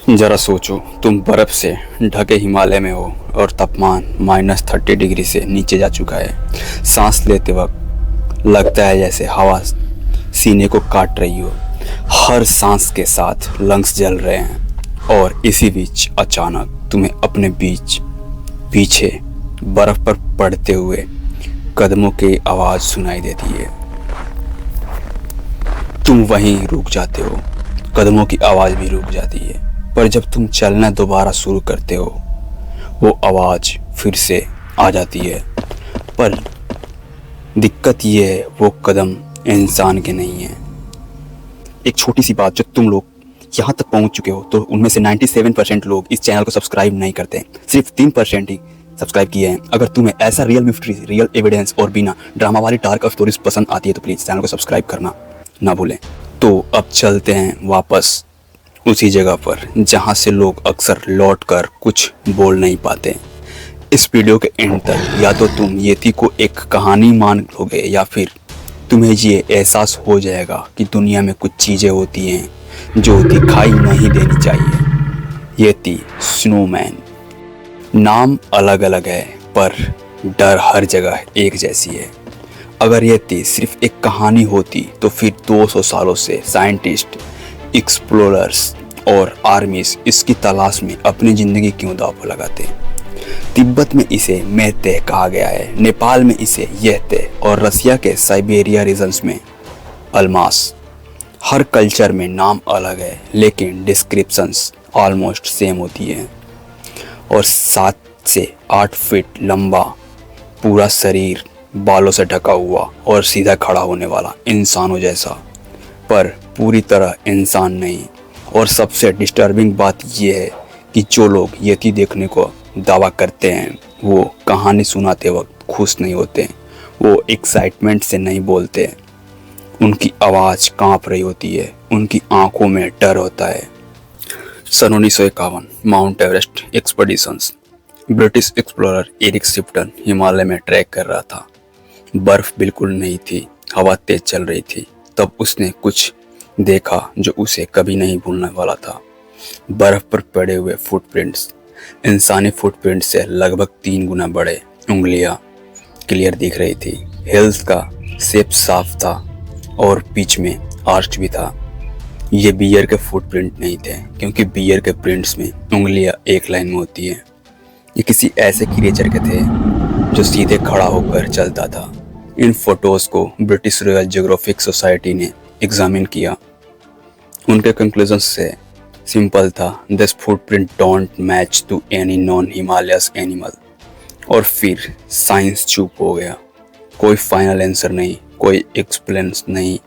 जरा सोचो, तुम बर्फ से ढके हिमालय में हो और तापमान -30 डिग्री से नीचे जा चुका है। सांस लेते वक्त लगता है जैसे हवा सीने को काट रही हो। हर सांस के साथ लंग्स जल रहे हैं और इसी बीच अचानक तुम्हें अपने पीछे बर्फ पर पड़ते हुए कदमों की आवाज़ सुनाई देती है। तुम वहीं रुक जाते हो, कदमों की आवाज़ भी रुक जाती है। पर जब तुम चलना दोबारा शुरू करते हो, वो आवाज़ फिर से आ जाती है। पर दिक्कत ये है, वो कदम इंसान के नहीं है। एक छोटी सी बात, जो तुम लोग यहाँ तक पहुँच चुके हो तो उनमें से 97% लोग इस चैनल को सब्सक्राइब नहीं करते। सिर्फ 3% ही सब्सक्राइब किए हैं। अगर तुम्हें ऐसा रियल मिस्ट्री, रियल एविडेंस और बिना ड्रामा वाली डार्क स्टोरीज पसंद आती है तो प्लीज़ चैनल को सब्सक्राइब करना ना भूलें। तो अब चलते हैं वापस उसी जगह पर जहाँ से लोग अक्सर लौट कर कुछ बोल नहीं पाते। इस वीडियो के एंड तक या तो तुम येती को एक कहानी मान लोगे या फिर तुम्हें ये एहसास हो जाएगा कि दुनिया में कुछ चीज़ें होती हैं जो दिखाई नहीं देनी चाहिए। येती स्नोमैन, नाम अलग अलग है पर डर हर जगह एक जैसी है। अगर येती सिर्फ एक कहानी होती तो फिर 200 सालों से साइंटिस्ट, एक्सप्लोरर्स और आर्मीज इसकी तलाश में अपनी ज़िंदगी क्यों दांव पर लगाते। तिब्बत में इसे मैते कहा गया है, नेपाल में इसे येते और रसिया के साइबेरिया रीजन्स में अल्मास। हर कल्चर में नाम अलग है लेकिन डिस्क्रिप्शंस ऑलमोस्ट सेम होती हैं। और 7 से 8 फीट लंबा, पूरा शरीर बालों से ढका हुआ और सीधा खड़ा होने वाला इंसानों जैसा, पर पूरी तरह इंसान नहीं। और सबसे डिस्टर्बिंग बात यह है कि जो लोग येती देखने को दावा करते हैं वो कहानी सुनाते वक्त खुश नहीं होते, वो एक्साइटमेंट से नहीं बोलते। उनकी आवाज़ कांप रही होती है, उनकी आंखों में डर होता है। सन 1951 Mount Everest expeditions. British explorer Eric Shipton Himalaya में ट्रैक कर रहा था। बर्फ बिल्कुल नहीं थी, हवा तेज चल रही थी। तब उसने कुछ देखा जो उसे कभी नहीं भूलने वाला था। बर्फ पर पड़े हुए फुटप्रिंट्स, इंसानी फुटप्रिंट से लगभग 3 गुना बड़े। उंगलियां क्लियर दिख रही थी। हिल्स का शेप साफ था और बीच में आर्च भी था। ये बियर के फुटप्रिंट नहीं थे क्योंकि बियर के प्रिंट्स में उंगलियां एक लाइन में होती हैं। ये किसी ऐसे क्रिएचर के थे जो सीधे खड़ा होकर चलता था। इन फोटोज़ को ब्रिटिश रॉयल जियोग्राफिक सोसाइटी ने एग्जामिन किया। उनके कंक्लूजन से सिंपल था, this footprint don't match to any non Himalayas animal. और फिर साइंस चुप हो गया। कोई फाइनल आंसर नहीं, कोई एक्सप्लेनेशन नहीं,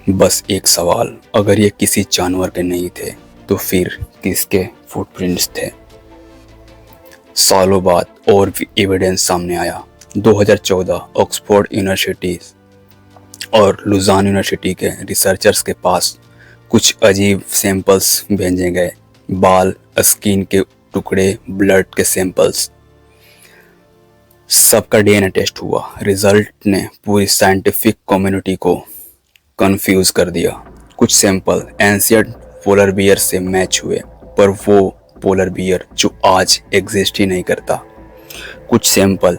बस एक सवाल, अगर ये किसी जानवर के नहीं थे तो फिर किसके फुटप्रिंट्स थे। सालों बाद और भी एविडेंस सामने आया। 2014 ऑक्सफोर्ड यूनिवर्सिटी और लुजान यूनिवर्सिटी के रिसर्चर्स के पास कुछ अजीब सैंपल्स भेजे गए। बाल, स्किन के टुकड़े, ब्लड के सैंपल्स, सबका डीएनए टेस्ट हुआ। रिजल्ट ने पूरी साइंटिफिक कम्युनिटी को कंफ्यूज कर दिया। कुछ सैंपल एंशिएंट पोलर बियर से मैच हुए, पर वो पोलर बियर जो आज एग्जिस्ट ही नहीं करता। कुछ सैंपल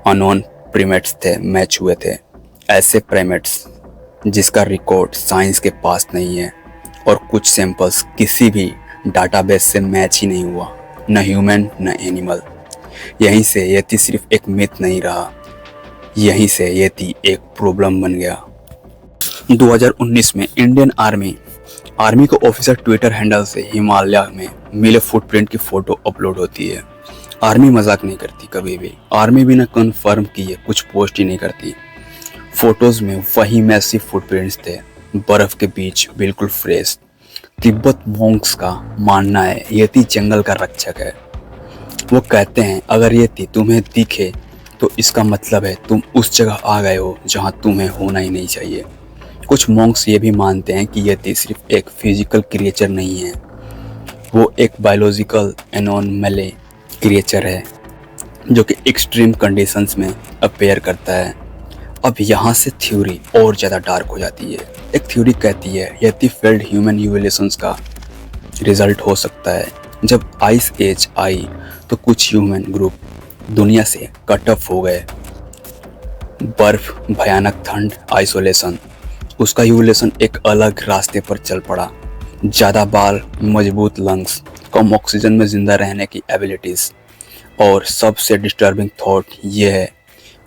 अननोन प्राइमेट्स थे, मैच हुए थे, ऐसे प्राइमेट्स जिसका रिकॉर्ड साइंस के पास नहीं है। और कुछ सैंपल्स किसी भी डाटाबेस से मैच ही नहीं हुआ, न ह्यूमन न एनिमल। यहीं से येती सिर्फ एक मिथ नहीं रहा, यहीं से येती एक प्रॉब्लम बन गया। 2019 में इंडियन आर्मी को ऑफिशियल ट्विटर हैंडल से हिमालय में मिले फुटप्रिंट की फोटो अपलोड होती है। आर्मी मजाक नहीं करती कभी भी। आर्मी बिना कंफर्म किए कुछ पोस्ट ही नहीं करती। फोटोज में वही मैसिव फुटप्रिंट्स थे, बर्फ के बीच, बिल्कुल फ्रेश। तिब्बत मॉन्क्स का मानना है येती जंगल का रक्षक है। वो कहते हैं अगर येती तुम्हें दिखे तो इसका मतलब है तुम उस जगह आ गए हो जहाँ तुम्हें होना ही नहीं चाहिए। कुछ मॉन्क्स ये भी मानते हैं कि येती सिर्फ एक फिजिकल क्रिएचर नहीं है, वो एक बायोलॉजिकल एनोमली क्रिएचर है जो कि एक्सट्रीम कंडीशंस में अपीयर करता है। अब यहाँ से थ्योरी और ज़्यादा डार्क हो जाती है। एक थ्योरी कहती है येती फेल्ड ह्यूमन इवोल्यूशंस का रिजल्ट हो सकता है। जब आइस एज आई तो कुछ ह्यूमन ग्रुप दुनिया से कट ऑफ हो गए। बर्फ, भयानक ठंड, आइसोलेशन, उसका इवोल्यूशन एक अलग रास्ते पर चल पड़ा। ज़्यादा बाल, मजबूत लंग्स, कम ऑक्सीजन में जिंदा रहने की एबिलिटीज़, और सबसे डिस्टर्बिंग थॉट ये है,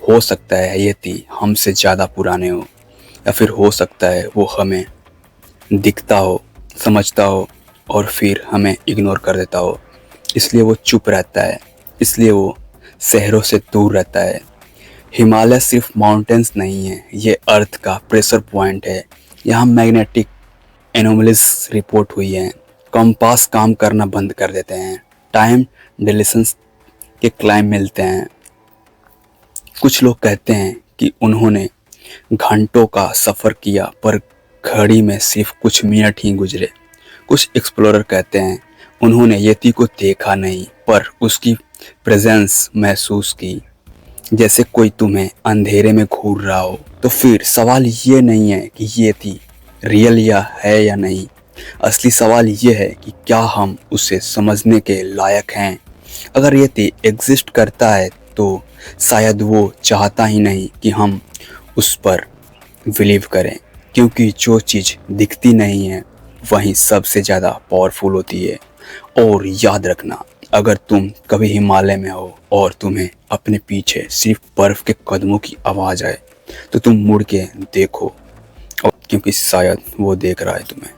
हो सकता है यति हमसे ज़्यादा पुराने हो, या फिर हो सकता है वो हमें दिखता हो, समझता हो और फिर हमें इग्नोर कर देता हो। इसलिए वो चुप रहता है, इसलिए वो शहरों से दूर रहता है। हिमालय सिर्फ माउंटेन्स नहीं है, ये अर्थ का प्रेशर पॉइंट है। यहाँ मैग्नेटिक एनोमलीज रिपोर्ट हुई हैं, कंपास काम करना बंद कर देते हैं, टाइम डिलेशंस के क्लाइम मिलते हैं। कुछ लोग कहते हैं कि उन्होंने घंटों का सफ़र किया पर घड़ी में सिर्फ कुछ मिनट ही गुजरे। कुछ एक्सप्लोरर कहते हैं उन्होंने यति को देखा नहीं पर उसकी प्रेजेंस महसूस की, जैसे कोई तुम्हें अंधेरे में घूर रहा हो। तो फिर सवाल ये नहीं है कि यति रियल या नहीं, असली सवाल ये है कि क्या हम उसे समझने के लायक हैं। अगर यति एग्जिस्ट करता है तो शायद वो चाहता ही नहीं कि हम उस पर बिलीव करें, क्योंकि जो चीज़ दिखती नहीं है वही सबसे ज़्यादा पावरफुल होती है। और याद रखना, अगर तुम कभी हिमालय में हो और तुम्हें अपने पीछे सिर्फ बर्फ़ के कदमों की आवाज़ आए तो तुम मुड़ के देखो, क्योंकि शायद वो देख रहा है तुम्हें।